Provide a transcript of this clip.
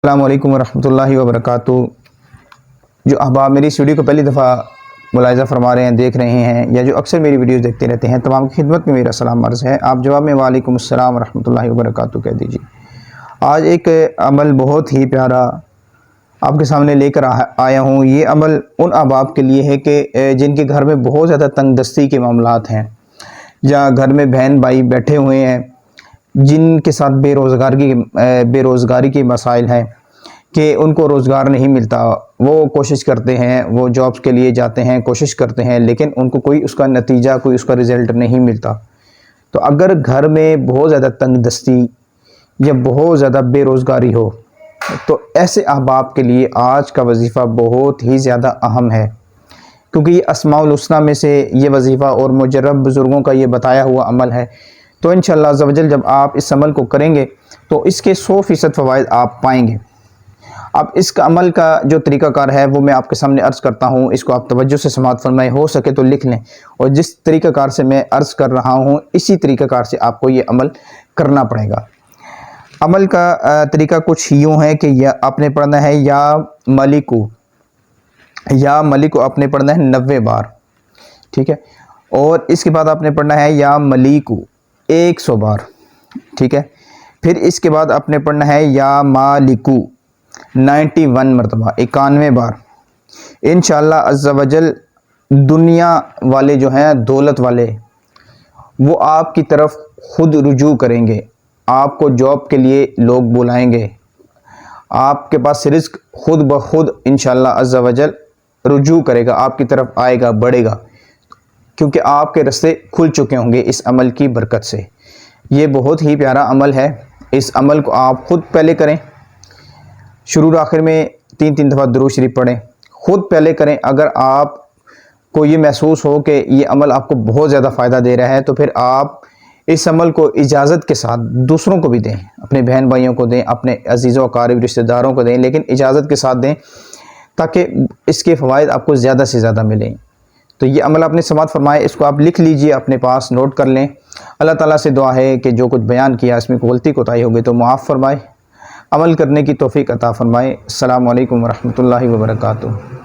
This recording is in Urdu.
السلام علیکم ورحمۃ اللہ وبرکاتہ۔ جو احباب میری اس ویڈیو کو پہلی دفعہ ملاحظہ فرما رہے ہیں، دیکھ رہے ہیں، یا جو اکثر میری ویڈیوز دیکھتے رہتے ہیں، تمام کی خدمت میں میرا سلام عرض ہے۔ آپ جواب میں وعلیکم السلام ورحمۃ اللہ وبرکاتہ کہہ دیجیے۔ آج ایک عمل بہت ہی پیارا آپ کے سامنے لے کر آیا ہوں۔ یہ عمل ان احباب کے لیے ہے کہ جن کے گھر میں بہت زیادہ تنگ دستی کے معاملات ہیں، یا گھر میں بہن بھائی بیٹھے ہوئے ہیں جن کے ساتھ بے روزگاری کے مسائل ہیں کہ ان کو روزگار نہیں ملتا۔ وہ کوشش کرتے ہیں، وہ جابس کے لیے جاتے ہیں، کوشش کرتے ہیں، لیکن ان کو کوئی اس کا نتیجہ، کوئی اس کا رزلٹ نہیں ملتا۔ تو اگر گھر میں بہت زیادہ تنگ دستی یا بہت زیادہ بے روزگاری ہو تو ایسے احباب کے لیے آج کا وظیفہ بہت ہی زیادہ اہم ہے، کیونکہ یہ اسماء الحسنی میں سے یہ وظیفہ اور مجرب بزرگوں کا یہ بتایا ہوا عمل ہے۔ تو انشاءاللہ عز و جل جب آپ اس عمل کو کریں گے تو اس کے 100% فوائد آپ پائیں گے۔ اب اس کا عمل کا جو طریقہ کار ہے وہ میں آپ کے سامنے عرض کرتا ہوں، اس کو آپ توجہ سے سماعت فرمائیں، ہو سکے تو لکھ لیں، اور جس طریقہ کار سے میں عرض کر رہا ہوں اسی طریقہ کار سے آپ کو یہ عمل کرنا پڑے گا۔ عمل کا طریقہ کچھ یوں ہے کہ آپ نے پڑھنا ہے یا ملکو آپ نے پڑھنا ہے 90 بار، ٹھیک ہے، اور اس کے بعد آپ نے پڑھنا ہے یا ملیکو 100 بار، ٹھیک ہے، پھر اس کے بعد آپ نے پڑھنا ہے یا مالکو 91 مرتبہ 91 بار۔ انشاءاللہ عز و جل دنیا والے جو ہیں، دولت والے، وہ آپ کی طرف خود رجوع کریں گے، آپ کو جاب کے لیے لوگ بلائیں گے، آپ کے پاس رزق خود بخود انشاءاللہ عز و جل رجوع کرے گا، آپ کی طرف آئے گا، بڑھے گا، کیونکہ آپ کے رستے کھل چکے ہوں گے اس عمل کی برکت سے۔ یہ بہت ہی پیارا عمل ہے، اس عمل کو آپ خود پہلے کریں، شروع آخر میں 3 دفعہ درود شریف پڑھیں، خود پہلے کریں۔ اگر آپ کو یہ محسوس ہو کہ یہ عمل آپ کو بہت زیادہ فائدہ دے رہا ہے تو پھر آپ اس عمل کو اجازت کے ساتھ دوسروں کو بھی دیں، اپنے بہن بھائیوں کو دیں، اپنے عزیز و اقارب رشتہ داروں کو دیں، لیکن اجازت کے ساتھ دیں تاکہ اس کے فوائد آپ کو زیادہ سے زیادہ ملیں۔ تو یہ عمل آپ نے سماعت فرمائے، اس کو آپ لکھ لیجئے، اپنے پاس نوٹ کر لیں۔ اللہ تعالیٰ سے دعا ہے کہ جو کچھ بیان کیا اس میں کوئی غلطی کوتاہی ہوگی تو معاف فرمائے، عمل کرنے کی توفیق عطا فرمائے۔ السلام علیکم ورحمۃ اللہ وبرکاتہ۔